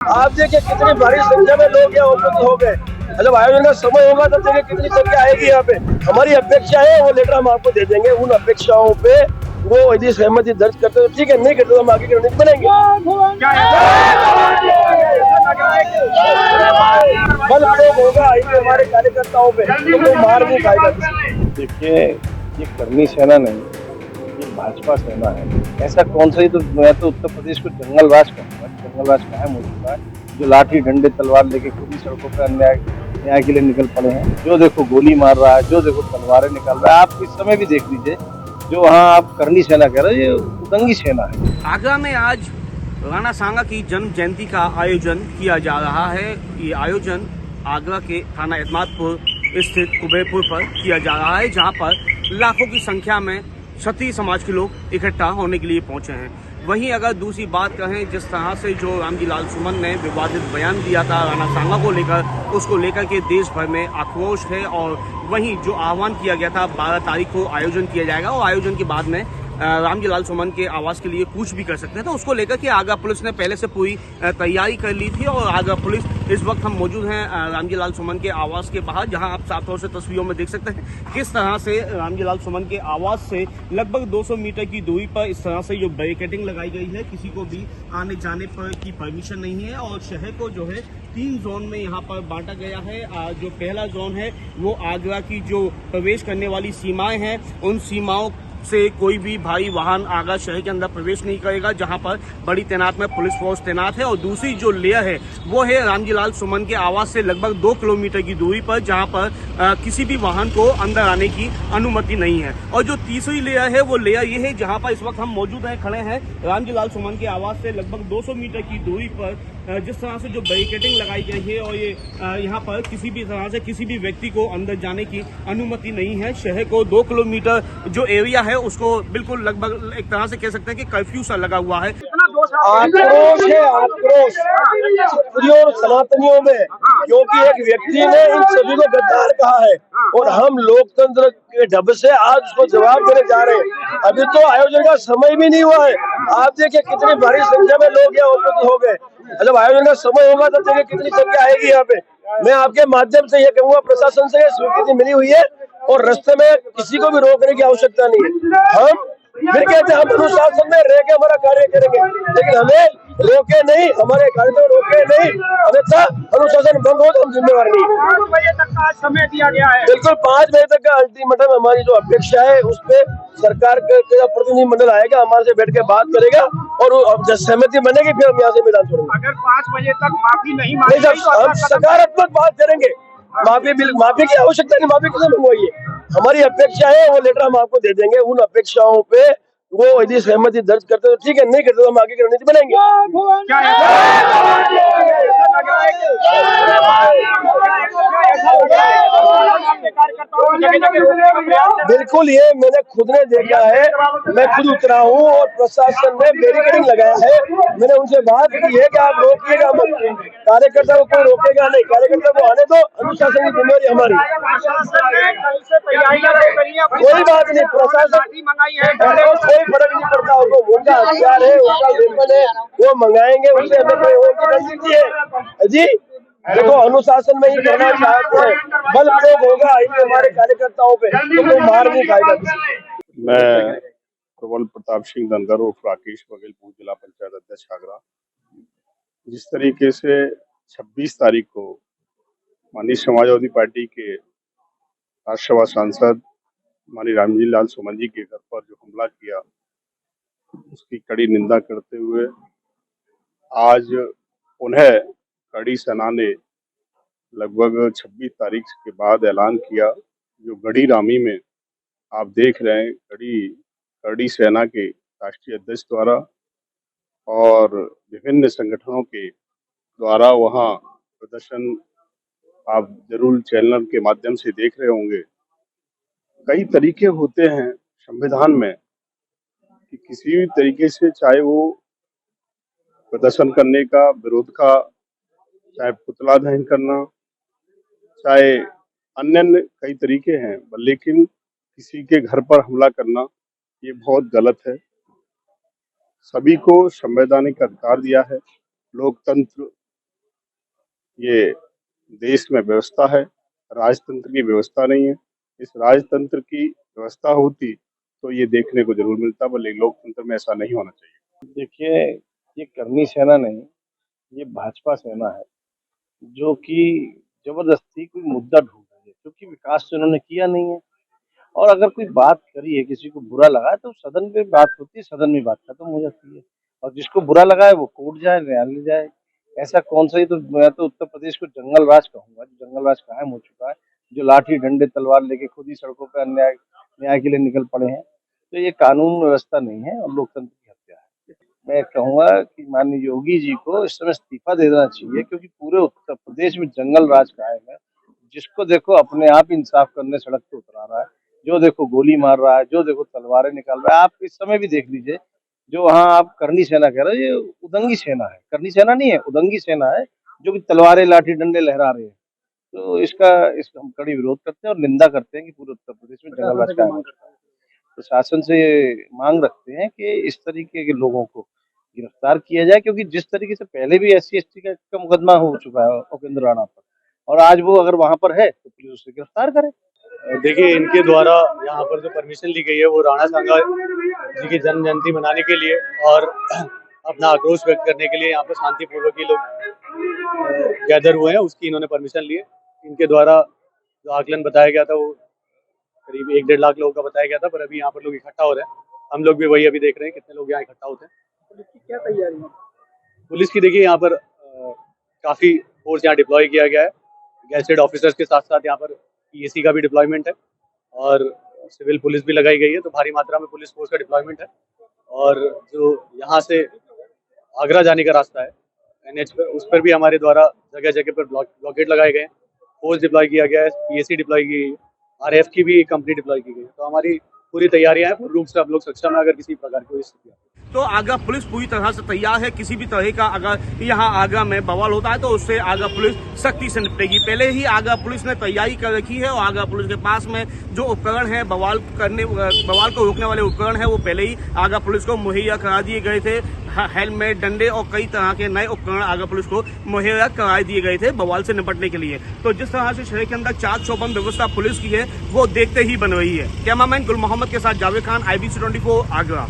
आप देखिए कितनी भारी संख्या में लोग यहाँ उपस्थित हो गए। जब आयोजन का समय होगा तब देखिए कितनी संख्या आएगी यहाँ पे। हमारी अपेक्षा है वो लेटर हम आपको दे देंगे। उन अपेक्षाओं पे वो यदि सहमति दर्ज करते तो ठीक है, नहीं करते तो हम आगे की रणनीति बनाएंगे। बल प्रयोग होगा यदि हमारे कार्यकर्ताओं पे तो कोई मार नहीं खाएगा किसी। देखिए, ये करनी सेना नहीं, ये भाजपा सेना है। ऐसा कौन सा, ही तो मैं तो उत्तर प्रदेश को जंगल राज कहूँगा। जंगल राज कायम हो चुका है। जो लाठी डंडे तलवार लेके खुद ही सड़कों पर न्याय के लिए निकल पड़े हैं। जो देखो गोली मार रहा है, जो देखो तलवारें निकाल रहा है। आप इस समय भी देख लीजिए, जो वहाँ आप करनी सेना कह रहे हो, ये उदंगी सेना है। आगरा में आज राणा सांगा की जन्म जयंती का आयोजन किया जा रहा है। ये आयोजन आगरा के थाना एतमादपुर स्थित कुबेरपुर पर किया जा रहा है, जहां पर लाखों की संख्या में क्षत्रिय समाज के लोग इकट्ठा होने के लिए पहुंचे हैं। वहीं अगर दूसरी बात कहें, जिस तरह से जो रामजी लाल सुमन ने विवादित बयान दिया था राणा सांगा को लेकर, उसको लेकर के देश भर में आक्रोश है। और वहीं जो आह्वान किया गया था 12 तारीख को आयोजन किया जाएगा और आयोजन के बाद में रामजी लाल सुमन के आवास के लिए कुछ भी कर सकते हैं, तो उसको लेकर के आगरा पुलिस ने पहले से पूरी तैयारी कर ली थी। और आगरा पुलिस इस वक्त हम मौजूद हैं रामजी लाल सुमन के आवास के बाहर, जहां आप साफ तौर से तस्वीरों में देख सकते हैं किस तरह से रामजी लाल सुमन के आवास से लगभग 200 मीटर की दूरी पर इस तरह से जो बैरिकेडिंग लगाई गई है, किसी को भी आने जाने पर की परमिशन नहीं है। और शहर को जो है 3 जोन में यहाँ पर बांटा गया है। जो पहला जोन है वो आगरा की जो प्रवेश करने वाली सीमाएं हैं, उन सीमाओं से कोई भी भारी वाहन आगरा शहर के अंदर प्रवेश नहीं करेगा, जहां पर बड़ी तैनात में पुलिस फोर्स तैनात है। और दूसरी जो लेयर है वो है रामजी लाल सुमन के आवास से लगभग 2 किलोमीटर की दूरी पर, जहां पर किसी भी वाहन को अंदर आने की अनुमति नहीं है। और जो तीसरी लेयर है वो लेयर ये है, जहां पर इस वक्त हम मौजूद हैं, खड़े हैं रामजी लाल सुमन के आवास से लगभग 200 मीटर की दूरी पर, जिस तरह से जो बैरिकेडिंग लगाई गई है। और ये यहाँ पर किसी भी तरह से किसी भी व्यक्ति को अंदर जाने की अनुमति नहीं है। शहर को 2 किलोमीटर जो एरिया है उसको बिल्कुल लगभग एक तरह से कह सकते हैं कि कर्फ्यू सा लगा हुआ है। आक्रोश है, आक्रोश क्षत्रियों और सनातनियों में, क्योंकि एक व्यक्ति ने इन सभी को गद्दार कहा है और हम लोकतंत्र के ढब से आज उसको जवाब देने जा रहे हैं। अभी तो आयोजन का समय भी नहीं हुआ है। आप देखिए कितनी भारी संख्या में लोग यहाँ उपस्थित हो गए। जब आयोजन का समय होगा तब देखिए कितनी संख्या आएगी यहाँ पे। मैं आपके माध्यम से ये कहूँगा, प्रशासन से स्वीकृति मिली हुई है और रास्ते में किसी को भी रोकने की आवश्यकता नहीं है। हम फिर कहते हैं हम अनुशासन में रह के हमारा कार्य करेंगे, लेकिन हमें रोके नहीं, हमारे कार्य को रोके नहीं, अन्यथा अनुशासन भंग हो तो हम जिम्मेवार नहीं। 5 बजे तक का समय दिया गया है। बिल्कुल 5 बजे तक का अल्टीमेटम हमारी जो अपेक्षा है उस पे सरकार का प्रतिनिधिमंडल आएगा, हमारे से बैठ के बात करेगा और जब सहमति बनेगी फिर हम यहाँ से मैदान छोड़ेंगे। अगर 5 बजे तक माफी नहीं मांगी गई तो हम सकारात्मक बात करेंगे। माफी की आवश्यकता नहीं, माफी किसे मंगवाई है। हमारी अपेक्षा है वो लेटर हम आपको दे देंगे। उन अपेक्षाओं पे वो यदि सहमति दर्ज करते तो ठीक है, नहीं करते तो हम आगे की रणनीति बनाएंगे। बिल्कुल, ये मैंने खुद ने देखा है, मैं खुद उतरा हूँ और प्रशासन ने बैरिकेडिंग लगाया है। मैंने उनसे बात की है कि आप रोकिएगा मत, कार्यकर्ता को कोई रोकेगा नहीं, कार्यकर्ता को आने दो, अनुशासन की जिम्मेदारी हमारी। कोई बात नहीं, प्रशासन कोई फर्क नहीं पड़ता, उनका हथियार है, उनका वेपन है, वो मंगाएंगे, उनसे हमें कोई रणनीति है जी। देखो अनुशासन में ही करना चाहते हैं, बल प्रयोग होगा यदि हमारे कार्यकर्ताओं पे तो कोई मार नहीं खाएगा किसी। मैं प्रबल प्रताप सिंह धनगर उर्फ राकेश बघेल, पूर्व जिला पंचायत अध्यक्ष आगरा। जिस तरीके से 26 तारीख को माननीय समाजवादी पार्टी के राज्यसभा सांसद माननीय रामजी लाल सुमन जी के घर पर जो हमला किया, उसकी कड़ी निंदा करते हुए आज उन्हें कड़ी सेना ने लगभग 26 तारीख के बाद ऐलान किया। जो गढ़ी रामी में आप देख रहे हैं, कड़ी सेना के राष्ट्रीय अध्यक्ष द्वारा और विभिन्न संगठनों के द्वारा वहां प्रदर्शन, आप जरूर चैनल के माध्यम से देख रहे होंगे। कई तरीके होते हैं संविधान में कि किसी भी तरीके से, चाहे वो प्रदर्शन करने का, विरोध का, चाहे पुतला दहन करना, चाहे अन्य कई तरीके हैं, लेकिन किसी के घर पर हमला करना ये बहुत गलत है। सभी को संवैधानिक अधिकार दिया है। लोकतंत्र ये देश में व्यवस्था है, राजतंत्र की व्यवस्था नहीं है। इस राजतंत्र की व्यवस्था होती तो ये देखने को जरूर मिलता, भले लोकतंत्र में ऐसा नहीं होना चाहिए। देखिए, ये करनी सेना नहीं, ये भाजपा सेना है जो कि जबरदस्ती कोई मुद्दा ढूंढ रही है, क्योंकि विकास तो इन्होंने किया नहीं है। और अगर कोई बात करी है, किसी को बुरा लगा है, तो सदन में बात होती है, सदन में बात खत्म हो जाती है। और जिसको बुरा लगा है वो कोर्ट जाए, न्यायालय जाए। ऐसा कौन सा, ही तो मैं तो उत्तर प्रदेश को जंगल राज कहूंगा, जो जंगल राज कायम हो चुका है, जो लाठी डंडे तलवार लेके खुद ही सड़कों पर न्याय के लिए निकल पड़े हैं। तो ये कानून व्यवस्था नहीं है और लोकतंत्र की हत्या है। मैं कहूंगा कि माननीय योगी जी को इस समय इस्तीफा दे देना चाहिए, क्योंकि पूरे उत्तर प्रदेश में जंगल राज कायम है। जिसको देखो अपने आप इंसाफ करने सड़क पे उतरा रहा है, जो देखो गोली मार रहा है, जो देखो तलवारें निकाल रहा है। आप इस समय भी देख लीजिए, जो वहाँ आप करनी सेना कह रहे हो, ये उदंगी सेना है, करनी सेना नहीं है, उदंगी सेना है, जो कि तलवारें लाठी डंडे लहरा रहे हैं। तो इसका हम कड़ी विरोध करते हैं और निंदा करते हैं कि पूरे उत्तर प्रदेश में जंगल राज कायम है। प्रशासन से मांग रखते हैं कि इस तरीके के लोगों को गिरफ्तार किया जाए, क्योंकि जिस तरीके से पहले भी SC/ST का मुकदमा हो चुका है उपेंद्र राणा पर, और आज वो अगर वहां पर है तो पुलिस उसे गिरफ्तार करे। देखिए, इनके द्वारा यहाँ पर जो परमिशन ली गई है वो राणा सांगा जी की जन्म जयंती मनाने के लिए और अपना आक्रोश व्यक्त करने के लिए यहाँ पर शांतिपूर्वक ही लोग गैदर हुए हैं, उसकी इन्होंने परमिशन ली है। इनके द्वारा जो आकलन बताया गया था वो करीब 1-1.5 लाख लोगों का बताया गया था, पर अभी यहाँ पर लोग इकट्ठा हो रहे हैं। हम लोग भी वही अभी देख रहे हैं कितने लोग यहाँ इकट्ठा होते हैं। पुलिस की क्या तैयारी है? पुलिस की देखिए यहाँ पर काफ़ी फोर्स यहाँ डिप्लॉय किया गया है। गैजेटेड ऑफिसर्स के साथ साथ यहाँ पर PAC का भी डिप्लॉयमेंट है और सिविल पुलिस भी लगाई गई है, तो भारी मात्रा में पुलिस फोर्स का डिप्लॉयमेंट है। और जो यहाँ से आगरा जाने का रास्ता है NH पर, उस पर भी हमारे द्वारा जगह जगह पर ब्लॉकेट लगाए गए हैं, फोर्स डिप्लॉय किया गया है, PAC डिप्लॉय की गई है, RF की भी कंपनी डिप्लॉय की गई है। तो हमारी पूरी तैयारियां हैं, पूर्ण रूप से हम लोग सक्षम है अगर किसी प्रकार की स्थिति। तो आगरा पुलिस पूरी तरह से तैयार है। किसी भी तरह का अगर यहाँ आगरा में बवाल होता है तो उससे आगरा पुलिस सख्ती से निपटेगी। पहले ही आगरा पुलिस ने तैयारी कर रखी है और आगरा पुलिस के पास में जो उपकरण है, बवाल को रोकने वाले उपकरण है, वो पहले ही आगरा पुलिस को मुहैया करा दिए गए थे। हेलमेट, डंडे और कई तरह के नए उपकरण आगरा पुलिस को मुहैया करा दिए गए थे बवाल से निपटने के लिए। तो जिस तरह से शहर के अंदर चाक चौबंद व्यवस्था पुलिस की है, वो देखते ही बन रही है। कैमरामैन गुल मोहम्मद के साथ जावेद खान, IBC 24 आगरा।